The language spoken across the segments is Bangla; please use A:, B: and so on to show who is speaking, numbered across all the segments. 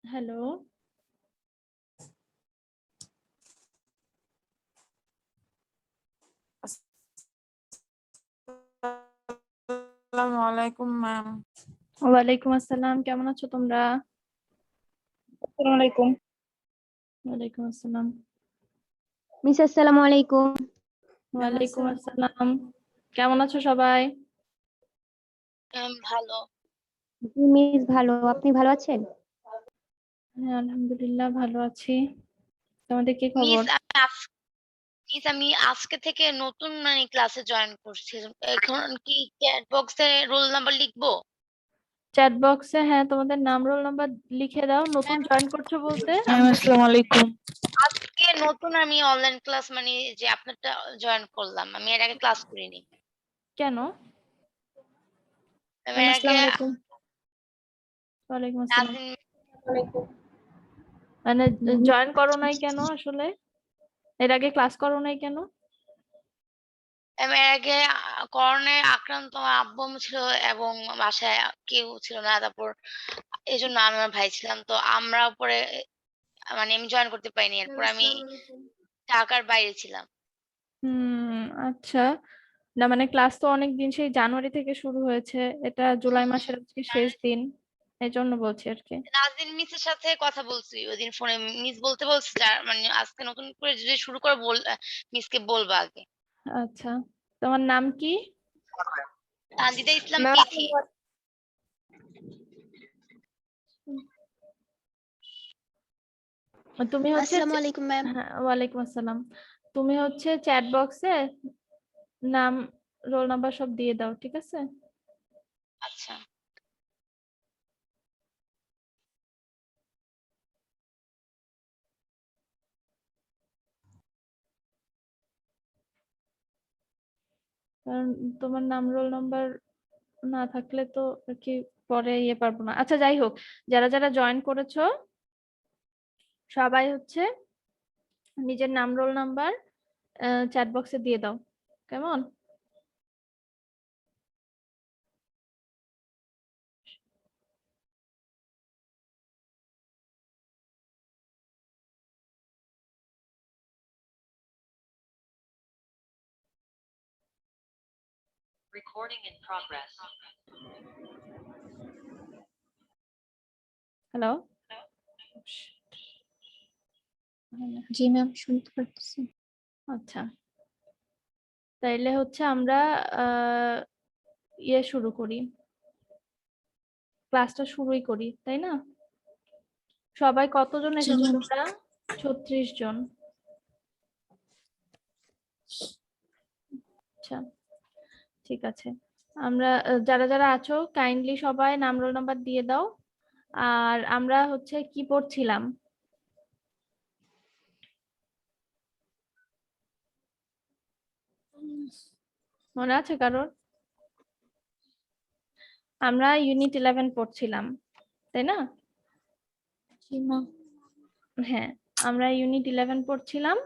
A: হ্যালো,
B: আসসালামু আলাইকুম ম্যাম।
A: ওয়ালাইকুম আসসালাম। কেমন আছো তোমরা?
C: আসসালামু আলাইকুম।
A: ওয়ালাইকুম আসসালাম।
D: মিস আসসালামু আলাইকুম।
A: ওয়ালাইকুম আসসালাম। কেমন আছো সবাই?
B: ভালো।
D: জি মিস ভালো, আপনি ভালো আছেন?
A: হ্যাঁ, আলহামদুলিল্লাহ ভালো আছি। তোমাদের কি খবর?
B: মিস আমি আজকে থেকে নতুন ক্লাসে জয়েন করছি। এখন কি চ্যাট বক্সে রোল নাম্বার লিখবো?
A: চ্যাট বক্সে হ্যাঁ তোমাদের নাম রোল নাম্বার লিখে দাও। নতুন জয়েন করছো বলতে?
C: ম্যাম আসসালামু আলাইকুম।
B: আজকে নতুন আমি অনলাইন ক্লাস যে আপনারটা জয়েন করলাম। আমি এর আগে ক্লাস করিনি।
A: কেন?
B: আমি এর আগে
C: আসসালামু আলাইকুম।
A: ওয়ালাইকুম আসসালাম।
B: নাজিম
A: মানে জয়েন করো নাই কেন আসলে? এর আগে ক্লাস করো নাই কেন?
B: আমি এর আগে করোনায় আক্রান্ত আমার আব্বু-আম্মু ছিল এবং বাসায় কেউ ছিল না। তারপর এজন্য আমি আমার ভাই ছিলাম। তো আমরা পরে আমি জয়েন করতে পারিনি। এরপর আমি ঢাকার বাইরে ছিলাম।
A: আচ্ছা। না মানে ক্লাস তো অনেক দিন, সেই জানুয়ারি থেকে শুরু হয়েছে। এটা জুলাই মাসের আজকে শেষ দিন, এই জন্য বলছি আর কি।
B: নাজনীন মিসের সাথে কথা বলছি ওইদিন ফোনে। মিস বলতে বলছে আজকে নতুন করে যদি শুরু করে মিসকে বলবা আগে।
A: আচ্ছা, তোমার নাম কি?
B: তানজিদা ইসলাম তিথি।
A: তুমি হচ্ছে
D: আসসালামু আলাইকুম ম্যাম।
A: হ্যাঁ, ওয়ালাইকুম আসসালাম। তুমি হচ্ছে চ্যাট বক্সে নাম রোল নাম্বার সব দিয়ে দাও, ঠিক আছে?
B: আচ্ছা।
A: কারণ তোমার নাম রোল নাম্বার না থাকলে তো আর কি পরে পারবো না। আচ্ছা যাই হোক, যারা যারা জয়েন করেছো সবাই হচ্ছে নিজের নাম রোল নাম্বার চ্যাট বক্সে দিয়ে দাও, কেমন?
E: Recording in progress.
A: Hello.
D: G ma'am, শুনতে পারতেছি।
A: আচ্ছা, তাইলে হচ্ছে আমরা শুরু করি, ক্লাসটা শুরুই করি, তাই না? সবাই কতজন এসেছো তোমরা? 36 জন। আচ্ছা, ঠিক আছে। আমরা যারা যারা আছো কাইন্ডলি সবাই নাম রোল নাম্বার দিয়ে দাও। আর আমরা হচ্ছে কি পড়ছিলাম? মনে আছে কারোর? আমরা ইউনিট 11 পড়ছিলাম, তাই না? হ্যাঁ, আমরা ইউনিট 11 পড়ছিলাম।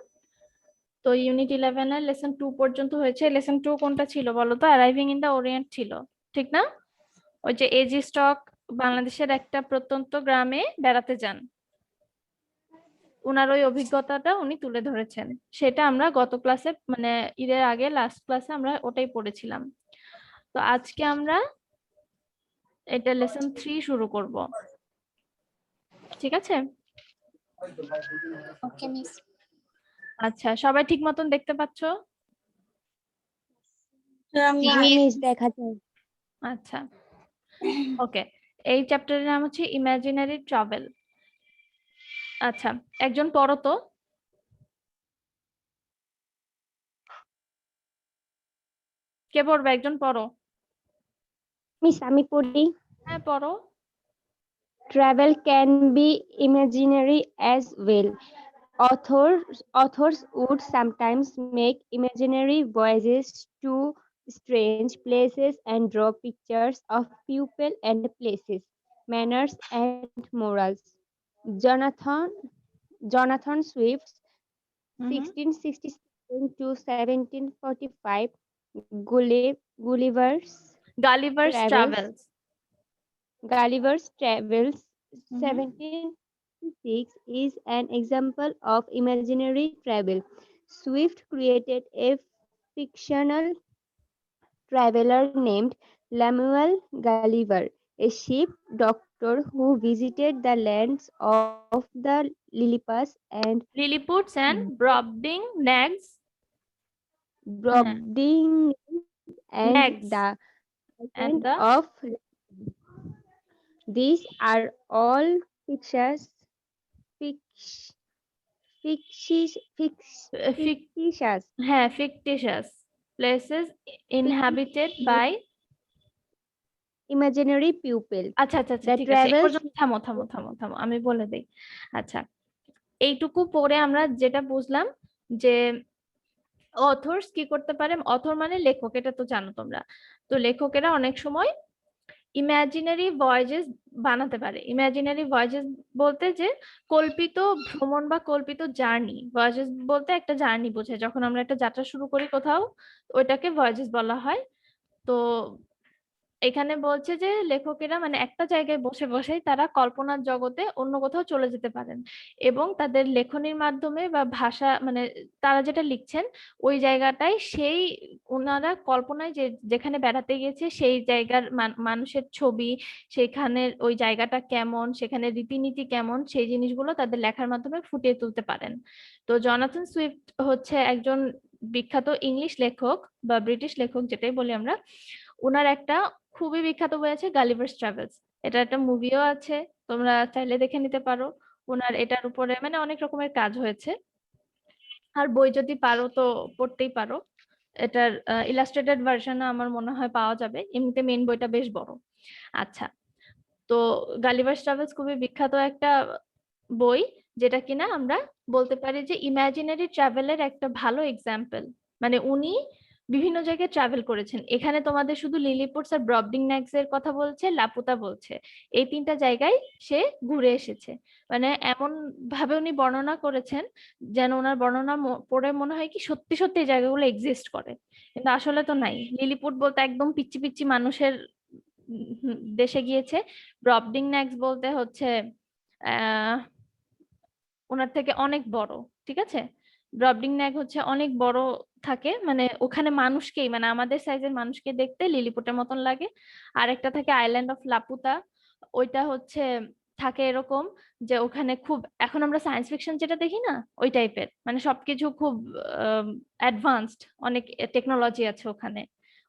A: তো ইউনিট 11 এর লেসন 2 পর্যন্ত হয়েছে। লেসন 2 কোনটা ছিল বলো তো? অ্যারাইভিং ইন দা ওরিয়েন্ট ছিল, ঠিক না? ওই যে এজি স্টক বাংলাদেশের একটা প্রত্যন্ত গ্রামে বেড়াতে যান, উনার ওই অভিজ্ঞতাটা উনি তুলে ধরেছেন। সেটা আমরা গত ক্লাসে মানে ঈদের আগে লাস্ট ক্লাসে আমরা ওটাই পড়েছিলাম। তো আজকে আমরা এটা লেসন 3 শুরু করব, ঠিক আছে?
D: ওকে মিস।
A: আচ্ছা, সবাই ঠিক মতন দেখতে পাচ্ছো?
D: জি মিস, দেখা যায়।
A: আচ্ছা, ওকে। এই চ্যাপ্টারের নাম হচ্ছে ইমাজিনারি ট্রাভেল। আচ্ছা, একজন পড়ো তো। কে পড়বে? একজন পড়ো।
D: মিস আমি পড়ি।
A: হ্যাঁ, পড়ো।
D: Travel can be imaginary as well. Authors would sometimes make imaginary voyages to strange places and draw pictures of people and places, manners and morals. Jonathan Swift's
A: hmm.
D: 1667 to 1745 Gulliver's
A: Gulliver's
D: Travels
A: travels.
D: 17 26 is an example of imaginary travel. Swift created a fictional traveler named Lemuel Gulliver, a ship doctor who visited the lands of the Lilliput and
A: Lilliput and Brobdingnags,
D: Brobding and
A: nags
D: the
A: and
D: Island
A: the
D: of. These are all fictitious, fic-
A: fic-
D: fictitious,
A: হ্যাঁ fictitious places inhabited by
D: imaginary people.
A: আচ্ছা আচ্ছা আচ্ছা
D: The
A: ঠিক আছে, এই
D: travels
A: পর্যন্ত থামো থামো থামো থামো, আমি বলে দেই। আচ্ছা, এইটুকু পরে আমরা যেটা বুঝলাম যে অথর্স কি করতে পারে, অথর মানে লেখক, এটা তো জানো তোমরা। তো লেখকেরা অনেক সময় ইমাজিনারি ভয়েজেস বানাতে পারে। ইমাজিনারি ভয়েজেস বলতে যে কল্পিত ভ্রমণ বা কল্পিত জার্নি। ভয়েজেস বলতে একটা জার্নি বোঝায়, যখন আমরা একটা যাত্রা শুরু করি কোথাও, ওইটাকে ভয়েজেস বলা হয়। তো এখানে বলছে যে লেখকেরা মানে একটা জায়গায় বসে বসেই তারা কল্পনার জগতে অন্য কোথাও চলে যেতে পারেন, এবং তাদের লেখনীর মাধ্যমে বা ভাষা মানে তারা যেটা লিখছেন ওই জায়গাটায় সেই ওনারা কল্পনায় যে যেখানে বেড়াতে গেছে সেই জায়গার মানুষের ছবি, সেখানের ওই জায়গাটা কেমন, সেখানে রীতিনীতি কেমন, সেই জিনিসগুলো তাদের লেখার মাধ্যমে ফুটিয়ে তুলতে পারেন। তো জনাথন সুইফট হচ্ছে একজন বিখ্যাত ইংলিশ লেখক বা ব্রিটিশ লেখক যেটাই বলি আমরা। ওনার একটা খুবই বিখ্যাত বই আছে গালিভার্স ট্রাভেলস, এটা একটা মুভিও আছে, তোমরা চাইলে দেখে নিতে পারো। ওনার এটার উপরে মানে অনেক রকমের কাজ হয়েছে, আর বই যদি পারো তো পড়তেই পারো। এটার ইলাস্ট্রেটেড ভার্সন আমার মনে হয় পাওয়া যাবে, এমনিতে মেইন বইটা বেশ বড়। আচ্ছা, তো গালিভার্স ট্রাভেলস খুবই বিখ্যাত একটা বই, যেটা কিনা আমরা বলতে পারি যে ইমাজিনারি ট্রাভেলের একটা ভালো এক্সাম্পল। মানে উনি বিভিন্ন জায়গায় ট্রাভেল করেছেন, এখানে তোমাদের শুধু লিলিপুটস আর ব্রবডিংন্যাগস এর কথা বলছে, লাপুতা বলছে, এই তিনটা জায়গায় সে ঘুরে এসেছে। মানে এমন ভাবে উনি বর্ণনা করেছেন যেন ওনার বর্ণনা পড়ে মনে হয় কি সত্যি সত্যি এই জায়গাগুলো এক্সিস্ট করে, কিন্তু আসলে তো নাই। লিলিপুট বলতে একদম পিচ্চি পিচ্চি মানুষের দেশে গিয়েছে। ব্রবডিংন্যাগস বলতে হচ্ছে আহ ওনার থেকে অনেক বড়, ঠিক আছে। ব্রবডিংন্যাগ হচ্ছে অনেক বড় থাকে, মানে ওখানে মানুষকেই মানে আমাদের সাইজের মানুষকে দেখতে লিলিপুটের মতন লাগে। আর একটা থাকে আইল্যান্ড অফ লাপুতা, ওইটা হচ্ছে থাকে এরকম যে ওখানে খুব, এখন আমরা সায়েন্স ফিকশন যেটা দেখি না ওই টাইপের, মানে সবকিছু খুব অ্যাডভান্সড, অনেক টেকনোলজি আছে ওখানে,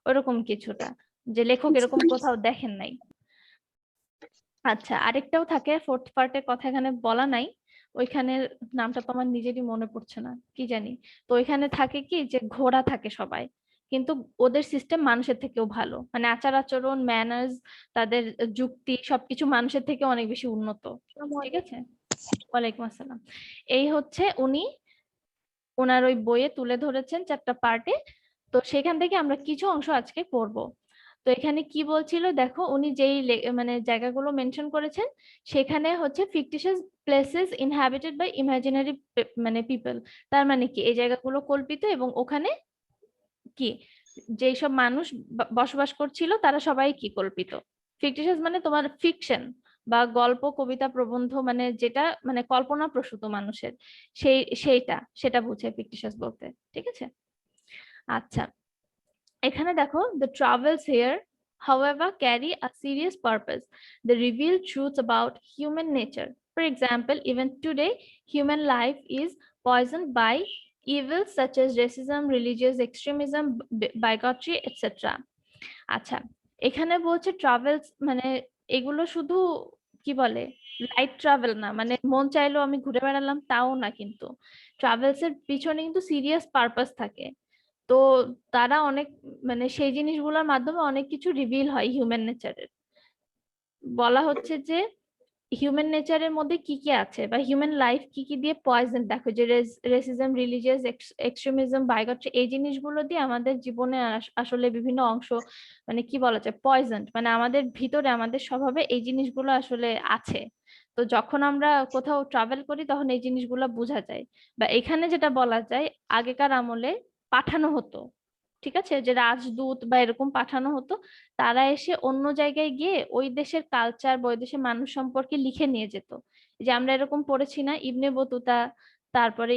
A: ওইরকম কিছুটা, যে লেখক এরকম কোথাও দেখেন নাই। আচ্ছা, আরেকটাও থাকে, ফোর্থ পার্টের কথা এখানে বলা নাই, ওইখানের নামটা তো আমার নিজেরই মনে পড়ছে না, কি জানি। তো ওইখানে থাকে কি যে ঘোড়া থাকে সবাই, কিন্তু ওদের সিস্টেম মানুষের থেকেও ভালো, মানে আচার আচরণ, ম্যানার্স, তাদের যুক্তি সবকিছু মানুষের থেকে অনেক বেশি উন্নত। ঠিক আছে, ওয়ালাইকুম আসসালাম। এই হচ্ছে উনি ওনার ওই বইয়ে তুলে ধরেছেন চারটা পার্টে। তো সেখান থেকে আমরা কিছু অংশ আজকে পড়বো। তো এখানে কি বলছিল দেখো, উনি যেই মানে জায়গাগুলো মেনশন করেছেন সেখানে হচ্ছে fictitious places inhabited by imaginary মানে পিপল। তার মানে কি এই জায়গাগুলো কল্পিত, এবং ওখানে কি যেই সব মানুষ বসবাস করছিল তারা সবাই কি কল্পিত। ফিকটিশিয়াস মানে তোমার ফিকশন বা গল্প, কবিতা, প্রবন্ধ, মানে যেটা মানে কল্পনা প্রসূত মানুষের, সেটা বুঝে ফিকটিশিয়াস বলতে। ঠিক আছে, আচ্ছা এখানে দেখো, the travels here however carry a serious purpose. They reveal truths about human nature. For example, even today human life is poisoned by evils such as racism, religious extremism, bigotry, etc. আচ্ছা, এখানে বলছে ট্রাভেলস মানে এগুলো শুধু কি বলে লাইট ট্রাভেল না, মানে মন চাইলেও আমি ঘুরে বেড়ালাম তাও না, কিন্তু ট্রাভেলস এর পিছনে কিন্তু সিরিয়াস পারপাস থাকে। তো তারা অনেক মানে সেই জিনিসগুলোর মাধ্যমে অনেক কিছু রিভিল হয় হিউম্যান নেচারের। বলা হচ্ছে যে হিউম্যান নেচারের মধ্যে কি কি আছে বা হিউম্যান লাইফ কি কি দিয়ে পয়জন, দেখো যে রেসিজম, রিলিজিয়াস এক্সট্রিমিজম, বাইগট্রি, এই জিনিসগুলো দিয়ে আমাদের জীবনে আসলে বিভিন্ন অংশ মানে কি বলা যায় পয়জন, মানে আমাদের ভিতরে আমাদের স্বভাবে এই জিনিসগুলো আসলে আছে। তো যখন আমরা কোথাও ট্রাভেল করি তখন এই জিনিসগুলো বোঝা যায়। বা এখানে যেটা বলা যায় আগেকার আমলে পাঠানো হতো, ঠিক আছে, যে রাজদূত বা এরকম পাঠানো হতো, তারা এসে অন্য জায়গায় গিয়ে ওই দেশের কালচার বা ওই দেশের মানুষ সম্পর্কে লিখে নিয়ে যেত, যে আমরা এরকম পড়েছি না, ইবনে বতুতা, তারপরে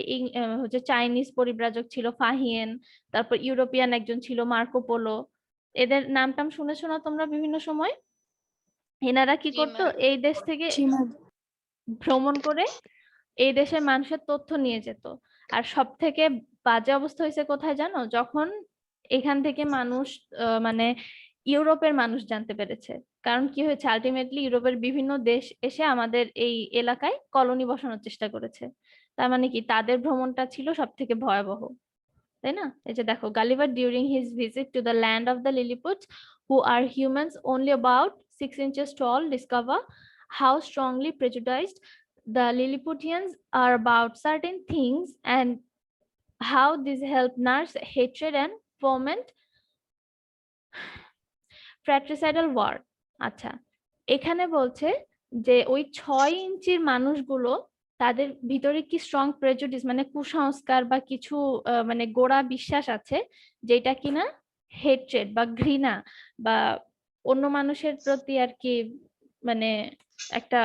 A: হচ্ছে চাইনিজ পরিব্রাজক ছিল ফাহিয়েন, তারপর ইউরোপিয়ান একজন ছিল মার্কো পোলো। এদের নাম টাম শুনেছো না তোমরা বিভিন্ন সময়? এনারা কি
B: জি
A: করতো,
B: ম্যাম।
A: এই দেশ থেকে ভ্রমণ করে এই দেশের মানুষের তথ্য নিয়ে যেত। আর সব থেকে বাজে অবস্থা হয়েছে কোথায় জানো, যখন এখান থেকে মানুষ মানে ইউরোপের মানুষ জানতে পেরেছে। কারণ কি হয়েছে, আলটিমেটলি ইউরোপের বিভিন্ন দেশ এসে আমাদের এই এলাকায় কলোনি বসানোর চেষ্টা করেছে। তার মানে কি, তাদের ভ্রমণটা ছিল সব থেকে ভয়াবহ, তাই না? এই যে দেখো, Gulliver during his visit to the land of the Lilliputs who are humans only about 6 inches tall discover how strongly prejudiced the Lilliputians are about certain things and how this help nurse hatred and foment fratricidal war. আচ্ছা, এখানে বলছে যে ওই 6 ইঞ্চির মানুষগুলো, তাদের ভিতরে কি স্ট্রং প্রেজুডিস মানে কুসংস্কার বা কিছু মানে গোড়া বিশ্বাস আছে, যেটা কিনা হেট্রেড বা ঘৃণা বা অন্য মানুষের প্রতি আর কি, মানে একটা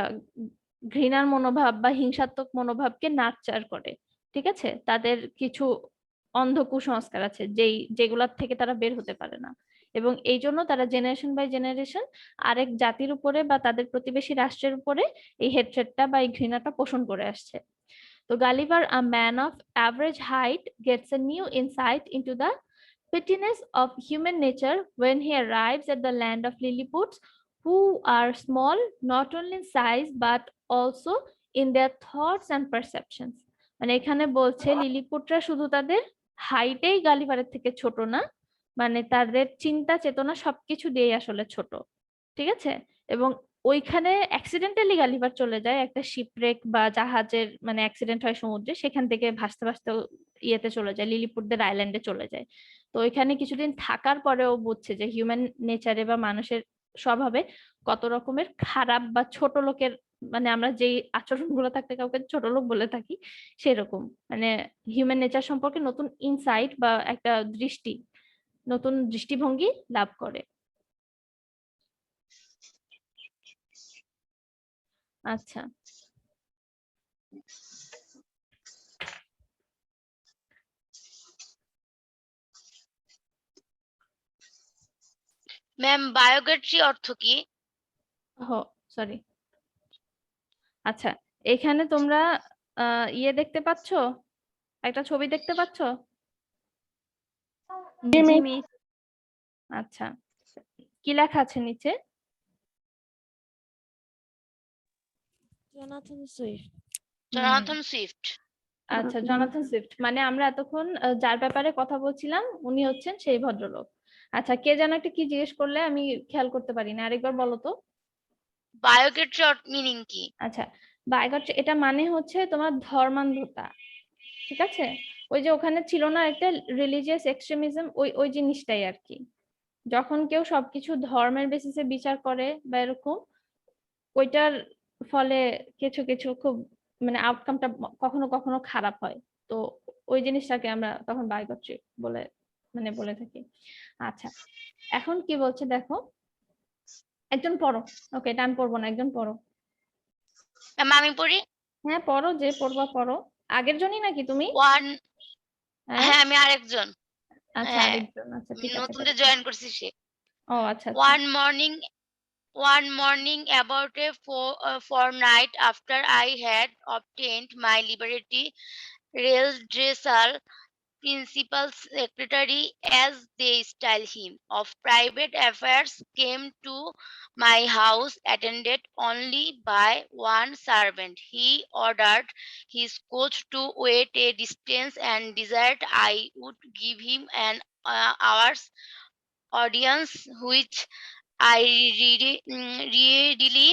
A: ঘৃণার মনোভাব বা হিংসাত্মক মনোভাবকে নার্চার করে। ঠিক আছে, তাদের কিছু অন্ধ কুসংস্কার আছে যেগুলোর থেকে তারা বের হতে পারে না, এবং এই জন্য তারা জেনারেশন বাই জেনারেশন আরেক জাতির উপরে বা তাদের প্রতিবেশী রাষ্ট্রের উপরে এই হেট্রেডটা বা এই ঘৃণাটা পোষণ করে আসছে। তো Gulliver, a man of average height, gets a new insight into the pettiness of human nature when he arrives at the land of Lilliputs, who are small not only in size but also in their thoughts and perceptions. মানে এখানে বলছে লিলিপুটরা শুধু তাদের হাইটেই গালিভারের থেকে ছোট না, মানে তাদের চিন্তা চেতনা সবকিছু দিয়ে আসলে ছোট। ঠিক আছে, এবং ওইখানে অ্যাক্সিডেন্টালি গালিভার চলে যায়, একটা শিপরেক বা জাহাজের মানে অ্যাক্সিডেন্ট হয় সমুদ্রে, সেখান থেকে ভাসতে ভাসতে ইয়েতে চলে যায়, লিলিপুটদের আইল্যান্ডে চলে যায়। তো ওইখানে কিছুদিন থাকার পরেও বুঝছে যে হিউম্যান নেচারে বা মানুষের স্বভাবে কত রকমের খারাপ বা ছোট লোকের, মানে আমরা যেই আচরণগুলো থাকতে কাউকে ছোট লোক বলে থাকি, সেরকম মানে হিউম্যান নেচার সম্পর্কে নতুন ইনসাইট বা একটা নতুন দৃষ্টিভঙ্গি লাভ করে। আচ্ছা,
B: ম্যাম, বায়োগ্রাফি অর্থ কি?
A: সরি। আচ্ছা, এখানে তোমরা ইয়ে দেখতে পাচ্ছ, একটা ছবি দেখতে পাচ্ছ?
D: জি মিস।
A: আচ্ছা, কি লেখা আছে নিচে?
C: Jonathan Swift.
B: Jonathan Swift.
A: আচ্ছা, জনাথন সুইফট মানে আমরা এতক্ষণ যার ব্যাপারে কথা বলছিলাম উনি হচ্ছেন সেই ভদ্রলোক। আচ্ছা, কে যেন একটা কি জিজ্ঞেস করলে, আমি খেয়াল করতে পারি না, আরেকবার বলো তো।
B: বায়োগ্রাফি মিনিং কি?
A: আচ্ছা, বায়োগ্রাফি এটা মানে হচ্ছে তোমার ধর্মান্ধতা। ঠিক আছে, ওই যে ওখানে ছিল না একটা রিলিজিয়াস এক্সট্রিমিজম, ওই ওই জিনিসটাই আর কি। যখন কেউ সবকিছু ধর্মের বেসিসে বিচার করে বা এরকম, ওইটার ফলে কিছু কিছু খুব মানে আউটকামটা কখনো কখনো খারাপ হয়। তো ওই জিনিসটাকে আমরা তখন বায়োগট্রিক বলে মানে বলে থাকি। আচ্ছা, এখন কি বলছে দেখো, একজন পড়ো। ওকে, এটা আমি পড়বো না, একজন পড়ো।
B: ম্যাম, আমি পড়ি।
A: হ্যাঁ পড়ো, যে পড়বা পড়ো। আগের জনই নাকি তুমি?
B: ওয়ান।
A: হ্যাঁ,
B: হ্যাঁ, আমি আরেকজন।
A: আচ্ছা
B: হ্যাঁ,
A: আরেকজন, আচ্ছা ঠিক আছে
B: নতুন যে
A: তাহলে।
B: জয়েন করছি সে।
A: ও আচ্ছা আচ্ছা।
B: One morning, about a fortnight after I had obtained my liberty, Rail Principal Secretary, as they style him, of private affairs came to my house, attended only by one servant. He ordered his coach to wait a distance and desired I would give him an hour's audience, which I readily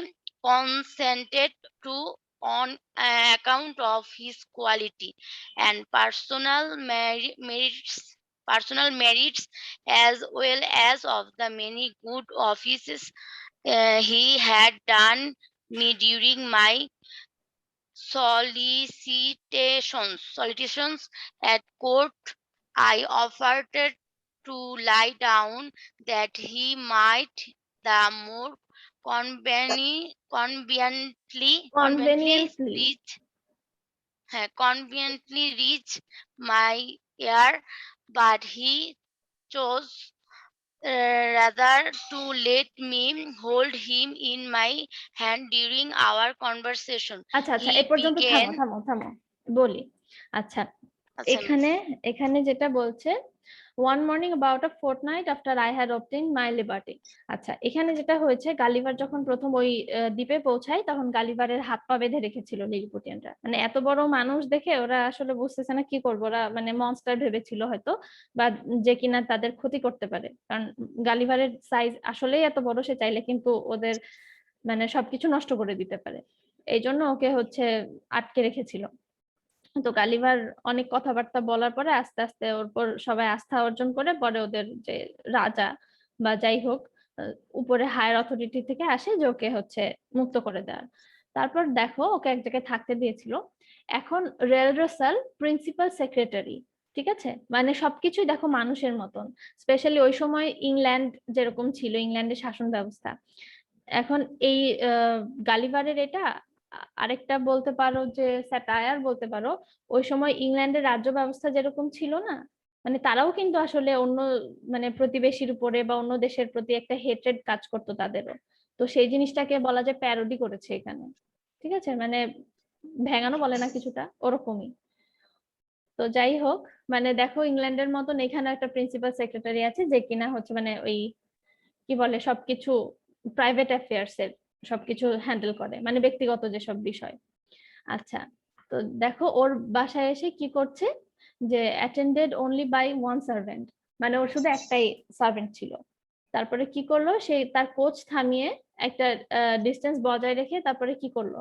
B: consented to on account of his quality and personal merits, as well as of the many good offices he had done me during my solicitations at court. I offered to lie down that he might the more conveniently
A: Conveniently।
B: reach my ear, but he chose rather to let me hold him in my hand during our conversation.
A: আচ্ছা আচ্ছা,
B: He
A: এ পর্যন্ত থামো
B: began.
A: থামো থামো, বলি। আচ্ছা,
B: আচ্ছা,
A: এখানে এখানে যেটা বলছে, one morning about a fortnight after I had obtained my liberty। আচ্ছা, এখানে যেটা হয়েছে, গালিভার যখন প্রথম ওই দ্বীপে পৌঁছায় তখন গালিভারের হাত পা বেঁধে রেখেছিল লিলিপুটিয়ানরা। মানে এত বড় মানুষ দেখে ওরা আসলে বুঝতেছে না কি করবো, ওরা মানে মনস্টার ভেবেছিল হয়তো, বা যে কিনা তাদের ক্ষতি করতে পারে, কারণ গালিভারের সাইজ আসলেই এত বড়, সে চাইলে কিন্তু ওদের মানে সবকিছু নষ্ট করে দিতে পারে। এই জন্য ওকে হচ্ছে আটকে রেখেছিল। তো গালিভার অনেক কথাবার্তা বলার পরে আস্তে আস্তে ওর পর সবাই আস্থা অর্জন করে, পরে ওদের যে রাজা বা যাই হোক উপরে হায়ার অথরিটি থেকে আসে যে ওকে হচ্ছে মুক্ত করে দেওয়ার। তারপর দেখো ওকে এক জায়গায় থাকতে দিয়েছিল। এখন রেল রসাল প্রিন্সিপাল সেক্রেটারি, ঠিক আছে, মানে সবকিছুই দেখো মানুষের মতন। স্পেশালি ওই সময় ইংল্যান্ড যেরকম ছিল, ইংল্যান্ডের শাসন ব্যবস্থা, এখন এই গালিভারের এটা আরেকটা বলতে পারো যে স্যাটায়ার বলতে পারো। ওই সময় ইংল্যান্ডের রাজ্য ব্যবস্থা যেরকম ছিল না, মানে তারাও কিন্তু আসলে অন্য মানে প্রতিবেশীর উপরে বা অন্য দেশের প্রতি একটা হেট্রেড কাজ করতো তাদেরও। তো সেই জিনিসটাকে বলা যায় প্যারোডি করেছে এখানে, ঠিক আছে, মানে ভেঙানো বলে না কিছুটা ওরকমই। তো যাই হোক, মানে দেখো ইংল্যান্ডের মতন এখানে একটা প্রিন্সিপাল সেক্রেটারি আছে যে কিনা হচ্ছে মানে ওই কি বলে সবকিছু প্রাইভেট অ্যাফেয়ার্স এর সবকিছু হ্যান্ডেল করে, মানে ব্যক্তিগত যেসব বিষয়। আচ্ছা, তো দেখো ওর বাসায় এসে কি করছে, যে attended only by one servant, মানে ওর শুধু একটাই সার্ভেন্ট ছিল। তারপরে কি করলো, সে তার কোচ থামিয়ে একটা ডিস্টেন্স বজায় রেখে তারপরে কি করলো,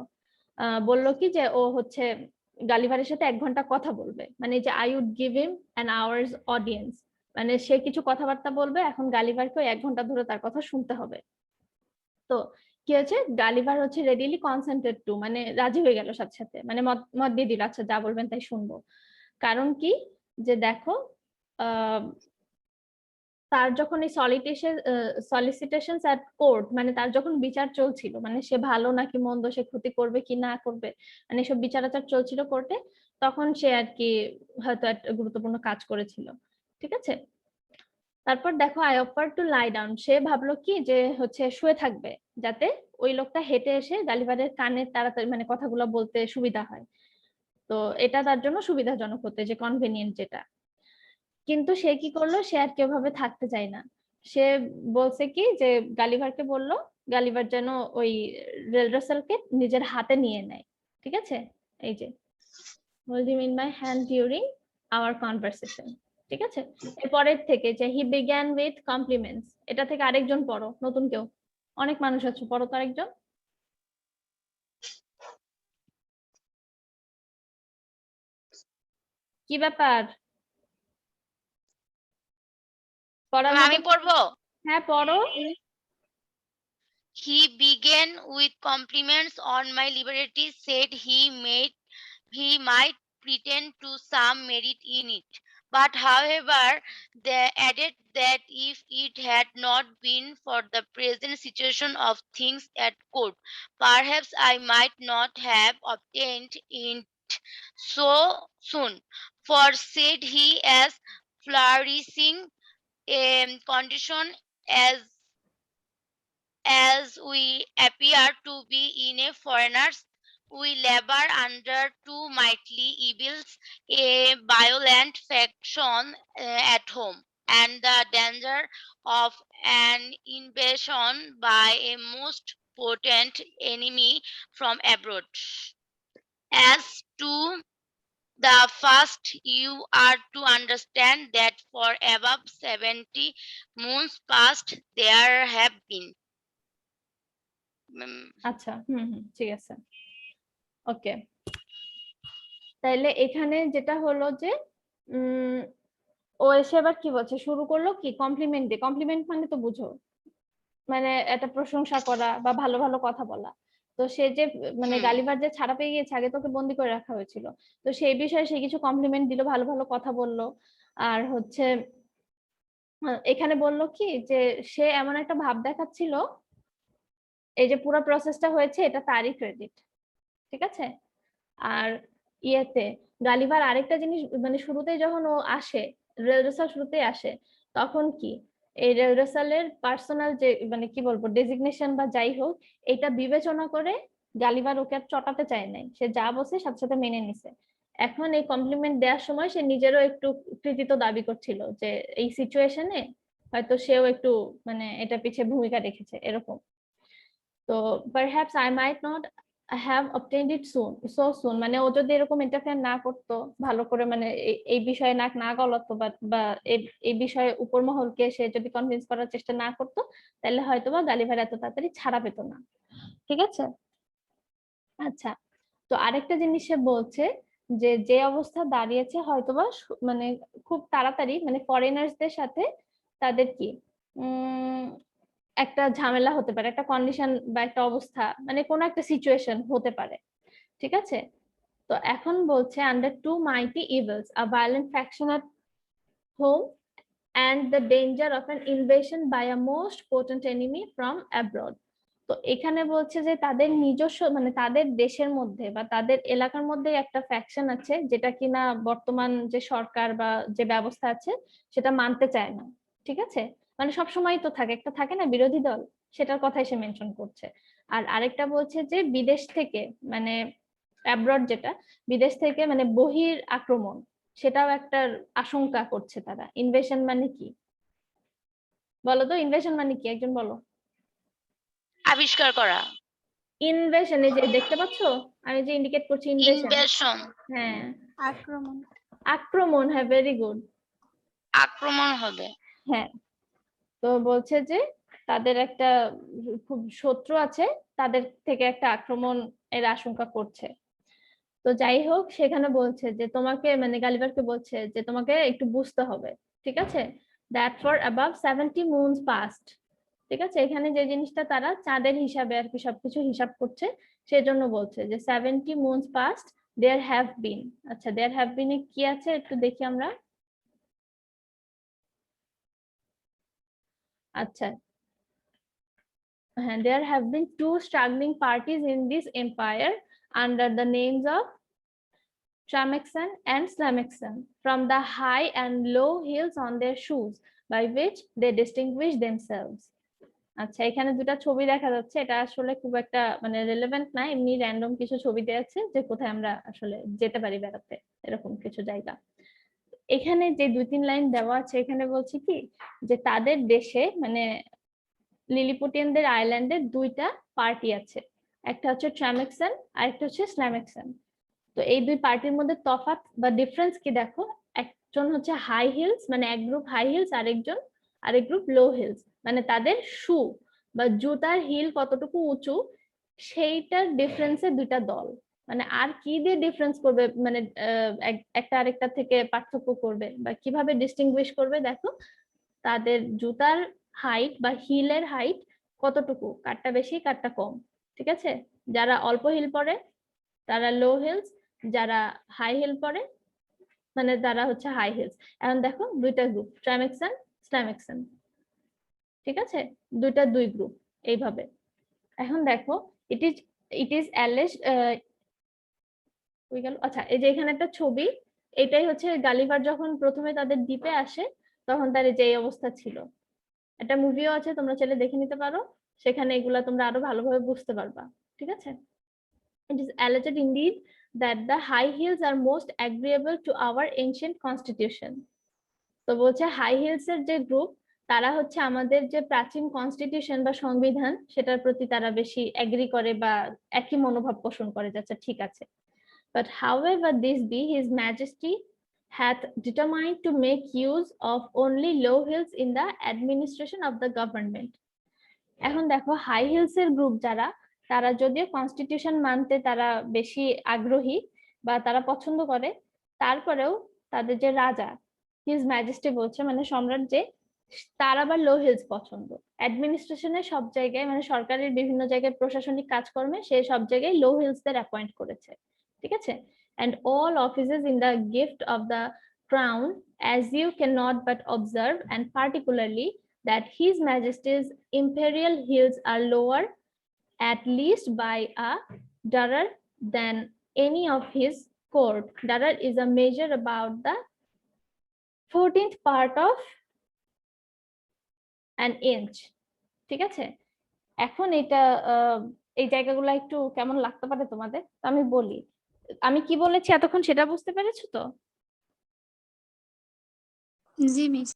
A: বললো কি যে ও হচ্ছে গালিভারের সাথে 1 ঘন্টা কথা বলবে, মানে যে I would give him an hour's audience, মানে সে কিছু কথাবার্তা বলবে, এখন গালিভারকে 1 ঘন্টা ধরে তার কথা শুনতে হবে। তো কি হয়েছে, গালিভার হচ্ছে রেডিলি কনসেন্টেড টু, মানে রাজি হয়ে গেল সাথে সাথে, মানে মত মত দিয়ে দিল, আচ্ছা যা বলবেন তাই শুনবো। কারণ কি, যে দেখো তার যখন এই সলিসিটেশন অ্যাট কোর্ট, মানে তার যখন বিচার চলছিল, মানে সে ভালো নাকি মন্দ, সে ক্ষতি করবে কি না করবে, মানে সব বিচার আচার চলছিল কোর্টে, তখন সে আর কি হয়তো একটা গুরুত্বপূর্ণ কাজ করেছিল, ঠিক আছে। তারপর দেখো I offer to lie down, সে ভাবলো কি যে হচ্ছে শুয়ে থাকবে, যাতে ওই লোকটা হেঁটে এসে গালিভারের কানে তাড়াতাড়ি মানে কথাগুলো বলতে সুবিধা হয়। তো এটা তার জন্য সুবিধাজনক হতে, যে কনভেনিয়েন্ট যেটা। কিন্তু সে কি করলো, সে আর কেউ ভাবে থাকতে চায় না। সে বলছে কি যে গালিভারকে বললো, গালিভার যেন ওই রেল রাসেলকে নিজের হাতে নিয়ে নেয়, ঠিক আছে, এই যে hold him in my hand during our conversation, ঠিক আছে। এরপরের থেকে যে হি বিগ্যান উইথ কমপ্লিমেন্টস, এটা থেকে আরেকজন পড়ো, নতুন কেউ, অনেক মানুষ আছে, পড়ো তো আরেকজন। কি ব্যাপার, পড়ার মতো?
B: আমি পড়বো।
A: হ্যাঁ পড়ো।
B: He began with compliments on my liberty, said he might pretend to some merit in it, but however, they added that if it had not been for the present situation of things at court, perhaps I might not have obtained it so soon. For said he, as flourishing a condition as we appear to be in a foreigners, we labor under two mighty evils, a violent faction at home, and the danger of an invasion by a most potent enemy from abroad. As to the first, you are to understand that for above 70 moons past there have been
A: আচ্ছা, ঠিক আছে, ওকে। তাইলে এখানে যেটা হলো যে ও এসে এবার কি বলছে, শুরু করলো কি কমপ্লিমেন্ট দিয়ে। কমপ্লিমেন্ট মানে তো বুঝো, মানে একটা প্রশংসা করা বা ভালো ভালো কথা বলা। তো সে যে মানে গালিভার যে ছাড়া পেয়ে গিয়েছে, আগে তোকে বন্দি করে রাখা হয়েছিল, তো সেই বিষয়ে সে কিছু কমপ্লিমেন্ট দিল, ভালো ভালো কথা বললো। আর হচ্ছে এখানে বললো কি যে সে এমন একটা ভাব দেখাচ্ছিল এই যে পুরো প্রসেসটা হয়েছে এটা তারই ক্রেডিট, ঠিক আছে। আর ইয়েতে গালিভার আরেকটা জিনিস, মানে শুরুতেই যখন ও আসে, রেল রেসাল শুরুতেই আসে, তখন কি এই রেল রেসালের পার্সোনাল যে মানে কি বলবো ডেজিগনেশন বা যাই হোক, এটা বিবেচনা করে গালিভার ওকে আর চটাতে চায় নাই, সে যা বসে সাথে সাথে মেনে নিছে। এখন এই কমপ্লিমেন্ট দেওয়ার সময় সে নিজেরও একটু কৃতিত্ব দাবি করছিল যে এই সিচুয়েশনে হয়তো সেও একটু মানে এটা পিছিয়ে ভূমিকা রেখেছে এরকম। তো perhaps I might not have obtained it soon, so soon, মানে ও যদি এরকম ইন্টারফেয়ার না করতো ভালো করে, মানে এই বিষয়ে নাক না গলাতো বা এই বিষয়ে উপর মহলকে সে যদি কনভিন্স করার চেষ্টা না করতো, তাহলে হয়তো বা গালিভার এত তাড়াতাড়ি ছাড়া পেত না, ঠিক আছে। আচ্ছা, তো আরেকটা জিনিস সে বলছে যে যে অবস্থা দাঁড়িয়েছে হয়তোবা মানে খুব তাড়াতাড়ি মানে ফরেনার্সদের সাথে তাদের কি একটা ঝামেলা হতে পারে, একটা কন্ডিশন বা একটা অবস্থা, মানে কোনো একটা সিচুয়েশন হতে পারে, ঠিক আছে। তো এখন বলছে under two mighty evils, a violent faction at home and the danger of an invasion by a most potent enemy from abroad. তো এখানে বলছে যে তাদের নিজস্ব মানে তাদের দেশের মধ্যে বা তাদের এলাকার মধ্যে একটা ফ্যাকশন আছে যেটা কিনা বর্তমান যে সরকার বা যে ব্যবস্থা আছে সেটা মানতে চায় না, ঠিক আছে। মানে সবসময় তো থাকে, একটা থাকে না বিরোধী দল, সেটার কথাই সে মেনশন করছে। আর আরেকটা বলছে যে বিদেশ থেকে মানে অ্যাব্রড, যেটা বিদেশ থেকে মানে বহির আক্রমণ, সেটাও একটা আশঙ্কা করছে তারা। ইনভেশন মানে কি বলো তো, ইনভেশন মানে কি একজন বলো।
B: আবিষ্কার করা।
A: ইনভেশন, এই যে দেখতে পাচ্ছো আমি যে ইন্ডিকেট করছি ইনভেশন,
B: ইনভেশন।
A: হ্যাঁ
D: আক্রমণ।
A: আক্রমণ, হ্যাঁ ভেরি গুড,
B: আক্রমণ হবে।
A: হ্যাঁ। তো বলছে যে তাদের একটা খুব শত্রু আছে, তাদের থেকে একটা আক্রমণ এর আশঙ্কা করছে। তো যাই হোক সেখানে বলছে যে তোমাকে মানে গালিভারকে বলছে যে তোমাকে একটু বুঝতে হবে, ঠিক আছে। That for above 70 moons past, ঠিক আছে। এখানে যে জিনিসটা তারা চাঁদের হিসাবে আর কি সবকিছু হিসাব করছে, সেজন্য বলছে যে 70 moons past there have been. আচ্ছা, দেয়ার হ্যাভ বিন এ কি আছে একটু দেখি আমরা। আচ্ছা, হ্যাঁ, there have been two struggling parties in this empire under the names of Tramexan and Slamexan, from the high and low heels on their shoes, by which they distinguish themselves. আচ্ছা, এখানে দুটা ছবি দেখা যাচ্ছে, এটা আসলে খুব একটা মানে রিলেভেন্ট না, এমনি র্যান্ডম কিছু ছবি দেওয়া আছে যে কোথায় আমরা আসলে যেতে পারি বেড়াতে, এরকম কিছু জায়গা। এখানে যে 2-3 লাইন দেওয়া আছে, এখানে বলছি কি যে তাদের দেশে মানে লিলিপুটিয়ানদের আইল্যান্ডে দুইটা পার্টি আছে, একটা হচ্ছে ট্রামেক্সান আর একটা হচ্ছে স্ল্যামেক্সান। তো এই দুই পার্টির মধ্যে তফাৎ বা ডিফারেন্স কি দেখো, একজন হচ্ছে হাই হিলস মানে এক গ্রুপ হাই হিলস, আরেক গ্রুপ লো হিলস, মানে তাদের শু বা জুতার হিল কতটুকু উঁচু সেইটার ডিফারেন্সে দুইটা দল। মানে আর কি দিয়ে ডিফারেন্স করবে, মানে একটা আরেকটা থেকে পার্থক্য করবে বা কিভাবে ডিস্টিংগুইশ করবে, দেখো তাদের জুতার হাইট বা হিলের হাইট কতটুকু, কারটা বেশি কারটা কম, ঠিক আছে। যারা অল্প হিল পরে তারা লো হিলস, যারা হাই হিল পরে মানে তারা হচ্ছে হাই হিলস। এখন দেখো দুইটা গ্রুপ, ট্রামেক্সান স্ল্যামেক্সান, ঠিক আছে, দুই গ্রুপ এইভাবে। এখন দেখো ইট ইজ অ্যালেজড হয়ে গেল। আচ্ছা, এই যে এখানে একটা ছবি, এটাই হচ্ছে গালিভার যখন প্রথমে তাদের দ্বীপে আসে তখন তার যে অবস্থা ছিল। একটা মুভিও আছে, তোমরা চাইলে দেখে নিতে পারো, সেখানে এগুলা তোমরা আরো ভালোভাবে বুঝতে পারবা, ঠিক আছে। It is alleged indeed that the high heels are most agreeable to our ancient constitution. তো বলছে হাই হিলস এর যে গ্রুপ তারা হচ্ছে আমাদের যে প্রাচীন কনস্টিটিউশন বা সংবিধান সেটার প্রতি তারা বেশি এগ্রি করে বা একই মনোভাব পোষণ করে, যাচ্ছে ঠিক আছে। But however this be, His Majesty hath determined to make use of only low hills in the administration of the government. এখন দেখো হাই হিলস এর গ্রুপ যারা, তারা যদিও কনস্টিটিউশন মানতে তারা বেশি আগ্রহী বা তারা পছন্দ করে, তারপরেও তাদের যে রাজা হিজ ম্যাজেস্টি বলছে মানে সম্রাট, যে তার আবার লো হিলস পছন্দ। অ্যাডমিনিস্ট্রেশনের সব জায়গায় মানে সরকারের বিভিন্ন জায়গায় প্রশাসনিক কাজকর্মে সে সব জায়গায় লো হিলসদের অ্যাপয়েন্ট করেছে, ঠিক আছে। and all offices in the gift of the crown, as you cannot but observe, and particularly that His Majesty's imperial heels are lower at least by a darar than any of his court. Darar is a measure about the 14th part of an inch. ঠিক আছে, এখন এটা এই জায়গাগুলো একটু কেমন লাগতে পারে তোমাদের, তো আমি বলি। আমি কি বলেছি এতক্ষণ সেটা বুঝতে পেরেছো তো?
F: জি মিস।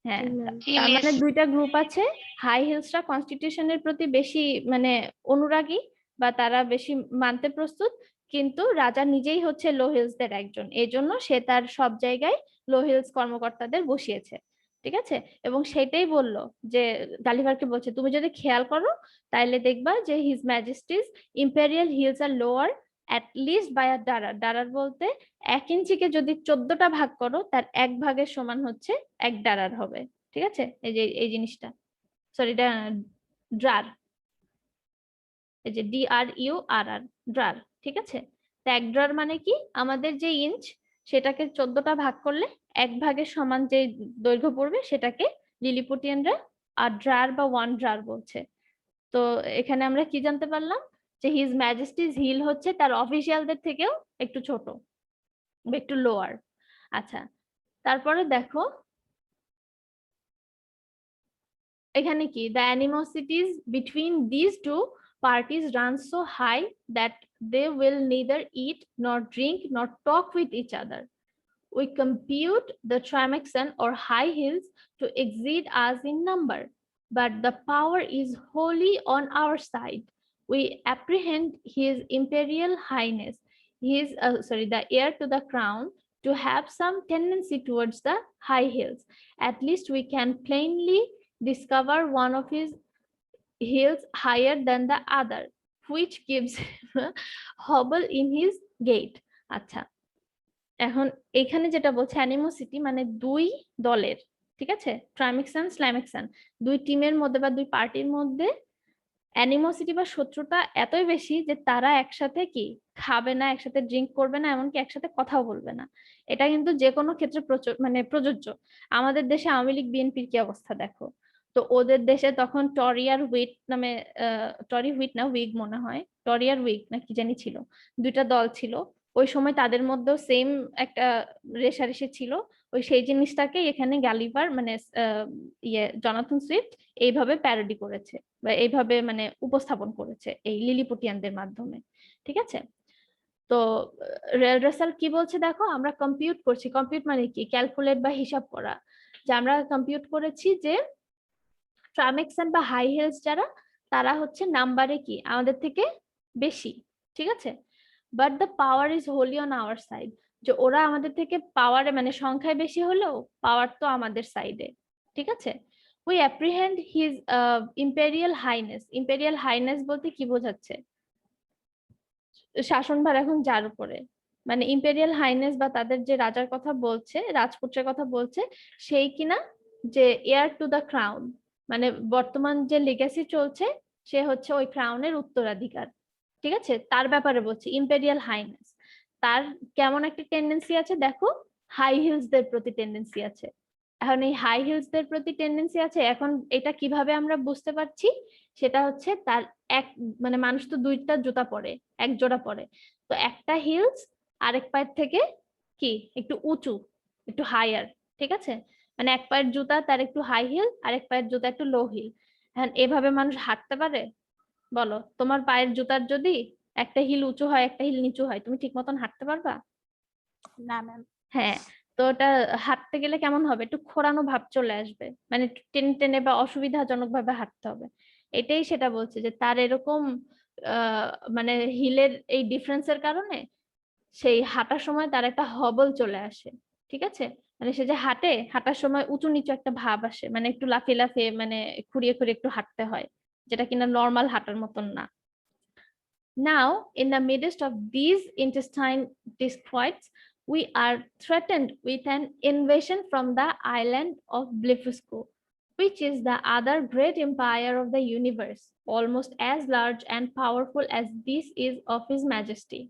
A: হ্যাঁ,
B: জি
A: তার মানে
B: মিস।
A: দুইটা গ্রুপ আছে। হাই হিলসরা কনস্টিটিউশনের প্রতি বেশি মানে অনুরাগী বা তারা বেশি মানতে প্রস্তুত, কিন্তু রাজা নিজেই হচ্ছে লো হিলসদের একজন, এই জন্য সে তার সব জায়গায় লো হিলস কর্মকর্তাদের বসিয়েছে। ঠিক আছে, এবং সেটাই বললো যে গালিভারকে বলছে তুমি যদি খেয়াল করো তাহলে দেখবা যে his majesty's imperial heels are lower at least by a drurr. Drurr বলতে 1 ইঞ্চিকে যদি 14টা ভাগ করো তার 1 ভাগের সমান হচ্ছে 1 দারার হবে। ঠিক আছে, এই যে এই জিনিসটা, সরি এটা ড্রার, এই যে DRURR ড্রার। ঠিক আছে, তো 1 ড্রার মানে কি, আমাদের যে ইঞ্চ সেটাকে 14টা ভাগ করলে 1 ভাগের সমান যে দৈর্ঘ্য পড়বে সেটাকে লিলিপুটিয়ানরা আর ড্রার বা 1 ড্রার বলছে। তো এখানে আমরা কি জানতে পারলাম যে হিজ ম্যাজেস্টিজ হিল হচ্ছে তার অফিসিয়ালদের থেকেও একটু ছোট, একটু লোয়ার। আচ্ছা, তারপরে দেখো এখানে কি, the animosities between these two parties run so high that they will neither eat nor drink nor talk with each other. We compute the Trimexan or high hills to exceed us in number, but the power is wholly on our side. We apprehend His Imperial Highness, the heir to the crown, to have some tendency towards the high hills. At least we can plainly discover one of his hills higher than the other, which gives him a hobble in his gate. আচ্ছা, এখন এখানে যেটা বলছে অ্যানিমোসিটি মানে দুই দলের, ঠিক আছে, ট্রাইমেক্সান স্ল্যামেক্সান, দুই টিমের মধ্যে বা দুই পার্টির মধ্যে অ্যানিমোসিটি বা শত্রুতা এতই বেশি যে তারা একসাথে কি খাবে না, একসাথে ড্রিঙ্ক করবে না, এমনকি একসাথে কথাও বলবে না। এটা কিন্তু যে কোনো ক্ষেত্রে মানে প্রযোজ্য। আমাদের দেশে আওয়ামী লীগ বিএনপির কি অবস্থা দেখো, তো ওদের দেশে তখন টরি আর হুইট নামে, টরি হুইট না উইগ মনে হয়, টরি আর উইগ না কি জানি ছিল, দুইটা দল ছিল। ওই সময় তাদের মধ্যেও সেম একটা রেষারেষি ছিল। ওই সেই জিনিসটাকে এখানে গালিভার মানে জনাথন সুইফট এইভাবে প্যারোডি করেছে বা এইভাবে মানে উপস্থাপন করেছে এই লিলিপুটিয়ানদের মাধ্যমে। ঠিক আছে, তো রাসেল কি বলছে দেখো, আমরা কম্পিউট করছি, কম্পিউট মানে কি, ক্যালকুলেট বা হিসাব করা, যে আমরা কম্পিউট করেছি যে ট্রামেক্সান বা হাই হিলস যারা, তারা হচ্ছে নাম্বারে কি আমাদের থেকে বেশি। ঠিক আছে, but the power is wholly on our side, যে ওরা আমাদের থেকে পাওয়ারে মানে সংখ্যায় বেশি হলেও পাওয়ার তো আমাদের সাইডে। ঠিক আছে, we apprehend his imperial highness. Imperial highness বলতে কি বোঝাচ্ছে, শাসনভার এখন যার উপরে, মানে ইম্পেরিয়াল হাইনেস বা তাদের যে রাজার কথা বলছে, রাজপুত্রের কথা বলছে, সেই কিনা যে এয়ার টু দ্য ক্রাউন, মানে বর্তমান যে লিগ্যাসি চলছে সে হচ্ছে ওই ক্রাউনের উত্তরাধিকার। ঠিক আছে, তার ব্যাপারে বলছি ইম্পেরিয়াল হাইনেস। তার কেমন একটা টেন্ডেন্সি আছে দেখো, হাই হিলসদের প্রতি টেন্ডেন্সি আছে। এখন এই হাই হিলসদের প্রতি টেন্ডেন্সি আছে, এখন এটা কিভাবে আমরা বুঝতে পারছি, সেটা হচ্ছে তার এক মানে মানুষ তো দুইটা জুতা পরে, এক জোড়া পরে, তো একটা হিলস আরেক পায়ের থেকে কি একটু উঁচু, একটু হায়ার। ঠিক আছে, মানে এক পায়ের জুতা তার একটু হাই হিল, আরেক পায়ের জুতা একটু লো হিল। এখন এভাবে মানুষ হাঁটতে পারে? বলো, তোমার পায়ের জুতার যদি একটা হিল উঁচু হয় একটা হিল নিচু হয়, তুমি ঠিক মতন হাঁটতে পারবা?
F: না ম্যাম।
A: হ্যাঁ, তো ওটা হাঁটতে গেলে কেমন হবে, একটু খোঁড়ানো ভাব চলে আসবে, মানে একটু টেনে টেনে বা অসুবিধাজনক ভাবে হাঁটতে হবে। এটাই সেটা বলছে যে তার এরকম মানে হিলের এই ডিফারেন্সের কারণে সেই হাঁটার সময় তার একটা হবল চলে আসে। ঠিক আছে, মানে সে যে হাঁটে, হাঁটার সময় উঁচু নিচু একটা ভাব আসে, মানে একটু লাফিয়ে লাফিয়ে মানে খুঁড়িয়ে খুঁড়িয়ে একটু হাঁটতে হয়, যেটা কিনা নর্মাল হাঁটার মতন না। Now, in the midst of these intestine disquiets, we are threatened with an invasion from the island of Blefuscu, which is the other great empire of the universe, almost as large and powerful as this is of His Majesty.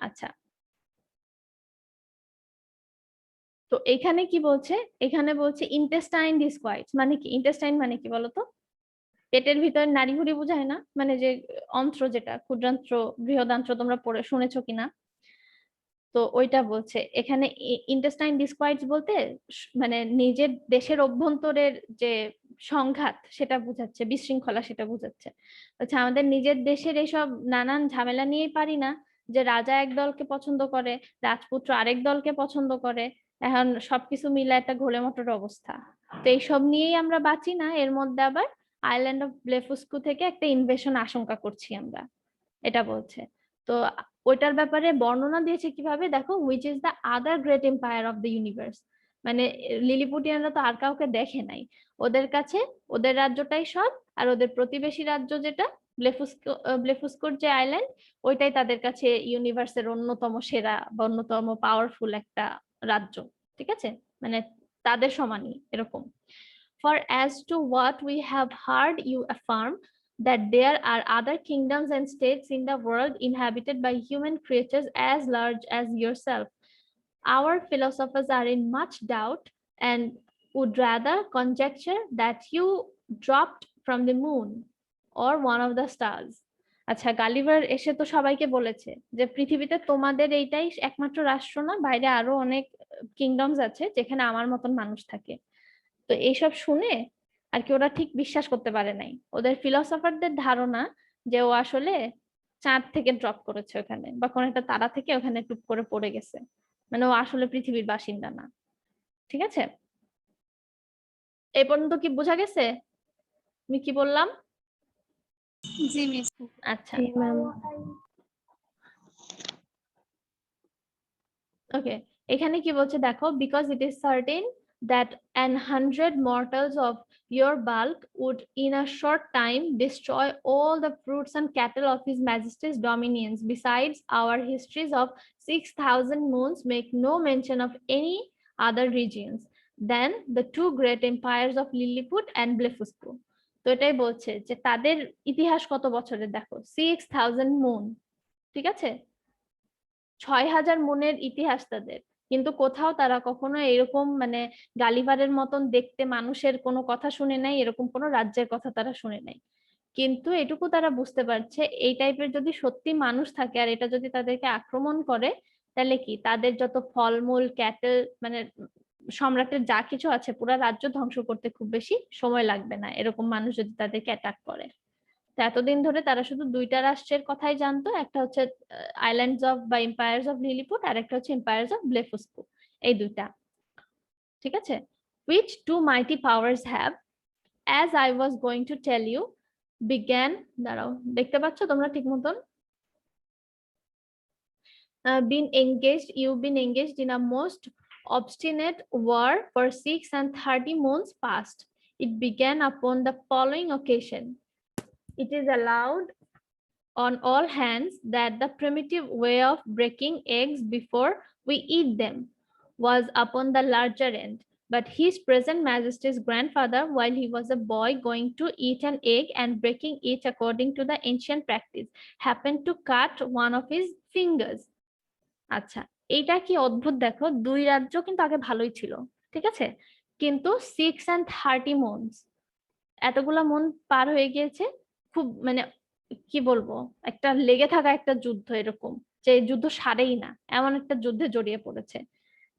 A: আচ্ছা, তো এখানে কি বলছে, এখানে বলছে ইন্টেস্টাইন ডিসকোয়াইটস মানে কি, ইন্টেস্টাইন মানে কি বলতো? পেটের ভিতরে নাড়িভুড়ি বোঝায় না, মানে যে অন্ত্র, যেটা ক্ষুদ্রান্ত্র বৃহদান্ত্র, তোমরা পড়ে শুনেছো কিনা। তো ওইটা বলছে এখানে। ইন্টেস্টাইন ডিসকয়েডস বলতে মানে নিজের দেশের অভ্যন্তরের যে সংঘাত সেটা বোঝাচ্ছে, বিশৃঙ্খলা সেটা বোঝাচ্ছে। আচ্ছা, আমাদের নিজের দেশের এইসব নানান ঝামেলা নিয়েই পারি না, যে রাজা এক দলকে পছন্দ করে, রাজপুত্র আরেক দলকে পছন্দ করে, এখন সবকিছু মিলে একটা ঘোলে মোটর অবস্থা। তো এইসব নিয়েই আমরা বাঁচি না, এর মধ্যে আবার আইল্যান্ড অফ ব্লেফুস্কু থেকে একটা ইনভেশন আশঙ্কা করছি আমরা, এটা বলছে। তো ওইটার ব্যাপারে বর্ণনা দিয়েছে কিভাবে, দেখো, which is the other great empire of the universe. মানে লিলিপুটিয়ানরা তো আর কাউকে দেখে নাই, ওদের কাছে ওদের রাজ্যটাই সব, আর ওদের প্রতিবেশী রাজ্য যেটা ব্লেফুস্কোর যে আইল্যান্ড, ওইটাই তাদের কাছে ইউনিভার্সের অন্যতম সেরা বা অন্যতম পাওয়ারফুল একটা রাজ্য। ঠিক আছে, মানে তাদের সমানই এরকম। For as to what we have heard you affirm, that there are other kingdoms and states in the world inhabited by human creatures as large as yourself, our philosophers are in much doubt and would rather conjecture that you dropped from the moon or one of the stars. আচ্ছা, গালিভার এসে তো সবাইকে বলেছে যে পৃথিবীতে তোমাদের এইটাই একমাত্র রাষ্ট্র না, বাইরে আরো অনেক কিংডমস আছে যেখানে আমার মতন মানুষ থাকে। তো এইসব শুনে আর কি ওরা ঠিক বিশ্বাস করতে পারে নাই। ওদের ফিলোসফারদের ধারণা যে ও আসলে চাঁদ থেকে ড্রপ করেছে ওখানে, বা কোন একটা তারা থেকে ওখানে টুপ করে পড়ে গেছে, মানে ও আসলে পৃথিবীর বাসিন্দা না। ঠিক আছে, এই পর্যন্ত কি বোঝা গেছে আমি কি বললাম?
F: জি মিস।
A: আচ্ছা,
D: জি ম্যাম।
A: ওকে, এখানে কি বলছে দেখো, because it is certain that 100 mortals of your bulk would in a short time destroy all the fruits and cattle of his majesty's dominions. Besides, our histories of 6,000 moons make no mention of any other regions than the two great empires of Lilliput and Blefuscu. তো এটাই বলছে যে তাদের ইতিহাস কত বছরের, দেখো 6,000 মুন, ঠিক আছে, 6,000 মুনের ইতিহাস তাদের, কিন্তু কোথাও তারা কখনো এরকম মানে গালিভারের মতন দেখতে মানুষের কোনো কথা শুনে নাই, এরকম কোনো রাজ্যের কথা তারা শুনে নাই। কিন্তু এটুকু তারা বুঝতে পারছে, এই টাইপের যদি সত্যি মানুষ থাকে আর এটা যদি তাদেরকে আক্রমণ করে, তাহলে কি তাদের যত ফলমূল, ক্যাটেল, মানে সম্রাটের যা কিছু আছে পুরা রাজ্য ধ্বংস করতে খুব বেশি সময় লাগবে না, এরকম মানুষ যদি তাদেরকে অ্যাটাক করে। তো এতদিন ধরে তারা শুধু দুইটা রাষ্ট্রের কথাই জানতো, একটা হচ্ছে আইল্যান্ডস অফ বা এম্পায়ার্স অফ লিলিপুট, আর একটা হচ্ছে এম্পায়ার্স অফ ব্লেফুস্কু, এই দুইটা। ঠিক আছে, which two mighty powers have, as I was going to tell you, began, দাঁড়াও দেখতে পাচ্ছ তোমরা ঠিক মতন, you've been engaged in a most obstinate war for 36 moons past. It began upon the following occasion. It is allowed on all hands that the primitive way of breaking eggs before we eat them was upon the larger end. But his present majesty's grandfather, while he was a boy going to eat an egg and breaking it according to the ancient practice, happened to cut one of his fingers. আচ্ছা, এইটা কি অদ্ভুত দেখো, দুই রাজ্য কিন্তু আগে ভালোই ছিল, ঠিক আছে, কিন্তু 630 মন্থস, এতগুলা মন পার হয়ে গিয়েছে, খুব মানে কি বলবো, একটা লেগে থাকা একটা যুদ্ধ, এরকম যে যুদ্ধ সারেই না, এমন একটা যুদ্ধে জড়িয়ে পড়েছে।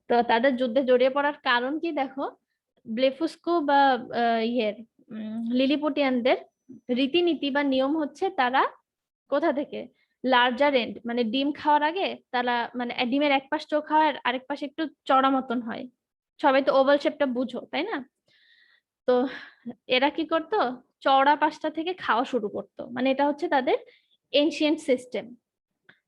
A: তো তাদের যুদ্ধে জড়িয়ে পড়ার কারণ কি দেখো, ব্লেফুস্কু বা লিলিপুটিয়ানদের রীতিনীতি বা নিয়ম হচ্ছে তারা কোথা থেকে, লার্জার এন্ড, মানে ডিম খাওয়ার আগে তারা, মানে ডিমের এক পাশ চোখা হয় আর আরেক পাশে একটু চড়া মতন হয়, সবাই তো ওভাল শেপটা বুঝো তাই না? তো এরা কি করতো, চওড়া পাশটা থেকে খাওয়া শুরু করতো, মানে এটা হচ্ছে তাদের এনশিয়েন্ট সিস্টেম।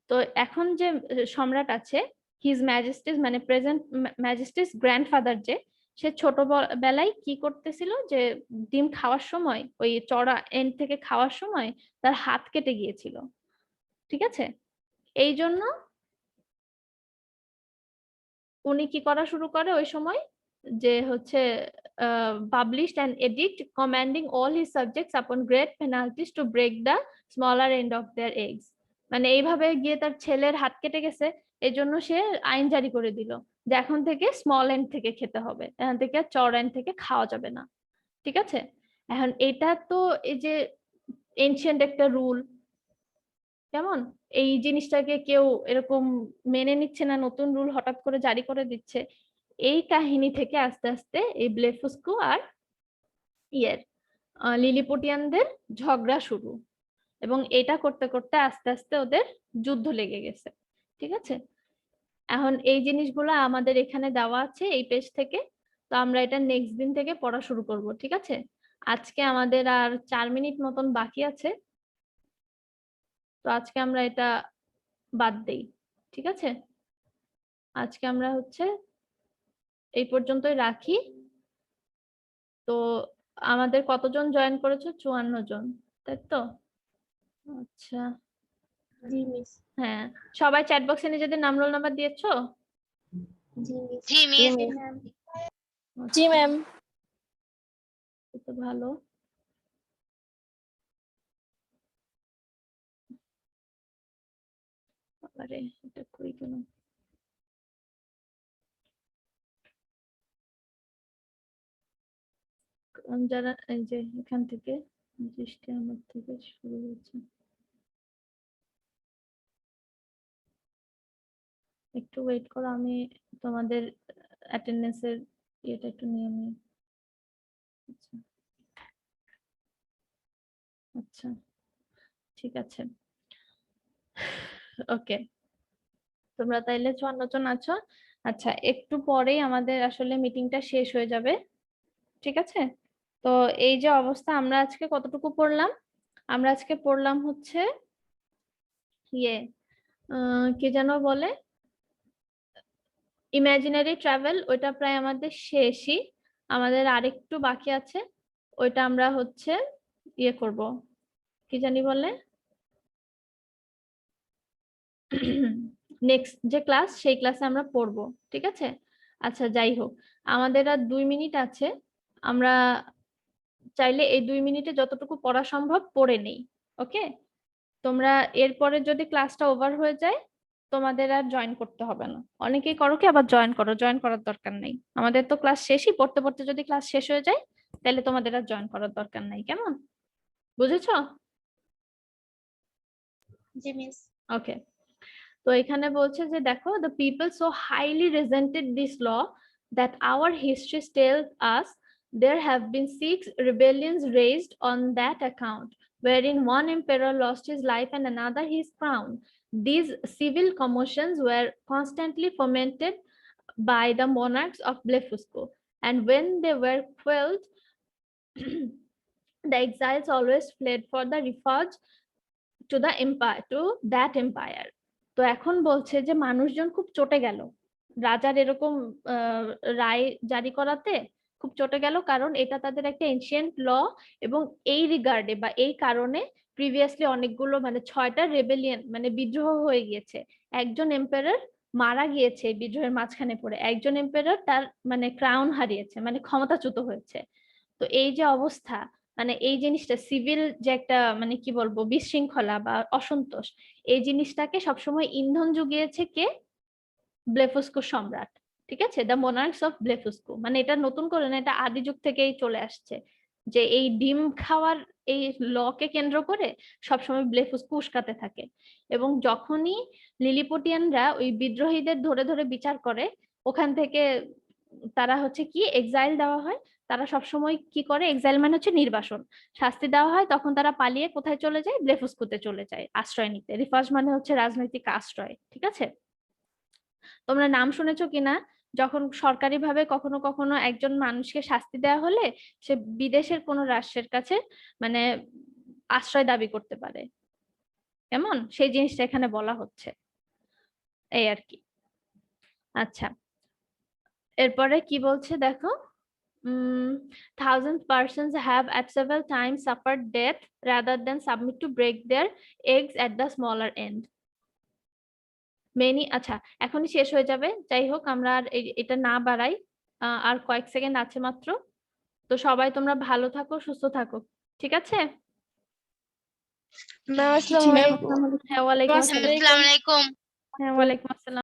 A: তো এখন যে সম্রাট আছে, হিজ ম্যাজেস্টিস মানে প্রেজেন্ট ম্যাজেস্টিস গ্র্যান্ডফাদার, যে সে ছোটবেলায় কি করতেছিল, যে ডিম খাওয়ার সময় ওই চড়া এন্ড থেকে খাওয়ার সময় তার হাত কেটে গিয়েছিল। ঠিক আছে, এই জন্য উনি কি করা শুরু করে ওই সময়, যে হচ্ছে published an edict commanding all his subjects upon great penalties to break the smaller end of their eggs. মানে এইভাবে গিয়ে তার ছেলের হাত কেটে গেছে, এই জন্য সে আইন জারি করে দিল যে এখন থেকে স্মল এন্ড থেকে খেতে হবে, এখন থেকে চড় এন্ড থেকে খাওয়া যাবে না। ঠিক আছে, এখন এটা তো এই যে এনশিয়েন্ট একটা রুল, কেমন এই জিনিসটাকে কেউ এরকম মেনে নিচ্ছে না, নতুন রুল হঠাৎ করে জারি করে দিচ্ছে। এই কাহিনী থেকে আস্তে আস্তে এই ব্লেফুস্কু আর লিলিপুটিয়ানদের ঝগড়া শুরু, এবং এটা করতে করতে আস্তে আস্তে ওদের যুদ্ধ লেগে গেছে। ঠিক আছে, এখন এই জিনিসগুলো আমাদের এখানে দেওয়া আছে এই পেজ থেকে, তো আমরা এটা নেক্সট দিন থেকে পড়া শুরু করব। ঠিক আছে, আজকে আমাদের আর 4 মিনিট মতন বাকি আছে, তো আজকে আমরা এটা বাদ দেই। ঠিক আছে, আজকে আমরা হচ্ছে এই পর্যন্তই রাখি। তো আমাদের কতজন জয়েন করেছো? 54 জন, তাই তো? আচ্ছা,
F: জি মিস।
A: হ্যাঁ, সবাই চ্যাট বক্সে নিজেদের নাম রোল নাম্বার দিয়েছো?
F: জি মিস।
B: জি মিস।
C: জি ম্যাম।
A: তো ভালো। আরে এটা কই গেল? যারা এই যে এখান থেকে দৃষ্টি আমার থেকে শুরু হয়েছে, একটু ওয়েট করো, আমি তোমাদের অ্যাটেন্ডেন্সের ইয়েটা একটু নিয়ে নিই। আচ্ছা আচ্ছা, ঠিক আছে, ওকে, তোমরা তাইলে 54 জন আছো। আচ্ছা, একটু পরেই আমাদের আসলে মিটিংটা শেষ হয়ে যাবে। ঠিক আছে, তো এই যে অবস্থা, আমরা আজকে কতটুকু পড়লাম? আমরা আজকে পড়লাম হচ্ছে কি যেন বলে, ইমাজিনারি ট্রাভেল, ওইটা প্রায় আমাদের শেষই, আমাদের আরেকটু বাকি আছে, ওইটা আমরা হচ্ছে করব, কি জানি বলে, নেক্সট যে ক্লাস, সেই ক্লাসে আমরা পড়বো। ঠিক আছে, আচ্ছা যাই হোক, আমাদের আর 2 মিনিট আছে, আমরা চাইলে এই 2 মিনিটে যতটুকু পড়া সম্ভব পড়ে নেই। ওকে, তোমরা এরপরে যদি ক্লাসটা ওভার হয়ে যায় তোমাদের আর জয়েন করতে হবে না। অনেকেই করো কি আবার জয়েন করো, জয়েন করার দরকার নেই, আমাদের তো ক্লাস শেষই, পড়তে পড়তে যদি ক্লাস শেষ হয়ে যায় তাহলে তোমাদের আর জয়েন করার দরকার নাই। কেমন, বুঝেছো?
F: জি মিস।
A: ওকে, তো এখানে বলছে যে দেখো, the people so highly resented this law that our history tells us there have been 6 rebellions raised on that account, wherein one emperor lost his life and another his crown. These civil commotions were constantly fomented by the monarchs of Blefuscu, and when they were quelled, the exiles always fled for the refuge to the empire, to that empire. তো এখন বলছে যে মানুষজন খুব চটে গেল রাজার এরকম রায় জারি করাতে, খুব চটে গেল, কারণ এটা তাদের একটা এনশিয়েন্ট ল, এবং এই রিগার্ডে বা এই কারণে প্রিভিয়াসলি অনেকগুলো মানে 6টা রেবেলিয়ন মানে বিদ্রোহ হয়ে গিয়েছে। একজন এম্পায়ার মারা গিয়েছে বিদ্রোহের মাঝখানে পড়ে, একজন এম্পায়ার তার মানে ক্রাউন হারিয়েছে, মানে ক্ষমতাচ্যুত হয়েছে। তো এই যে অবস্থা, মানে এই জিনিসটা সিভিল যে একটা মানে কি বলবো বিশৃঙ্খলা বা অসন্তোষ, এই জিনিসটাকে সবসময় ইন্ধন জুগিয়েছে কে? ব্লেফুস্কো সম্রাট। ঠিক আছে, দ্য মোনার্কস অফ ব্লেফুস্কো, মানে এটা নতুন করে না, এটা আদি যুগ থেকেই চলে আসছে, যে এই ডিম খাওয়ার এই লকে কেন্দ্র করে সবসময় ব্লেফুস্কো উস্কাতে থাকে। এবং যখনই লিলিপুটিয়ানরা ওই বিদ্রোহীদের ধরে ধরে বিচার করে, ওখান থেকে তারা হচ্ছে কি এক্সাইল দেওয়া হয়, তারা সবসময় কি করে, এক্সাইল মানে হচ্ছে নির্বাসন, শাস্তি দেওয়া হয়, তখন তারা পালিয়ে কোথায় চলে যায়? ব্লেফুস্কুতে চলে যায় আশ্রয় নিতে। রিফাজ মানে হচ্ছে রাজনৈতিক আশ্রয়। ঠিক আছে, তোমরা নাম শুনেছো কিনা, যখন সরকারিভাবে কখনো কখনো একজন মানুষকে শাস্তি দেওয়া হলে সে বিদেশের কোনো রাষ্ট্রের কাছে মানে আশ্রয় দাবি করতে পারে, কেমন সেই জিনিসটা এখানে বলা হচ্ছে, এই আর কি। আচ্ছা, এরপরে কি বলছে দেখো, thousands persons have at several times suffered death rather than submit to break their eggs at the smaller end. Many, আচ্ছা এখনই শেষ হয়ে যাবে, যাই হোক আমরা আর এটা না বাড়াই, আর কয়েক সেকেন্ড আছে মাত্র। তো সবাই তোমরা ভালো থাকো, সুস্থ থাকো, ঠিক আছে?
C: ম্যাম আসসালামু আলাইকুম।
A: হ্যাঁ, ওয়ালাইকুম আসসালাম।
B: আসসালামু আলাইকুম।
A: হ্যাঁ, ওয়ালাইকুম আসসালাম।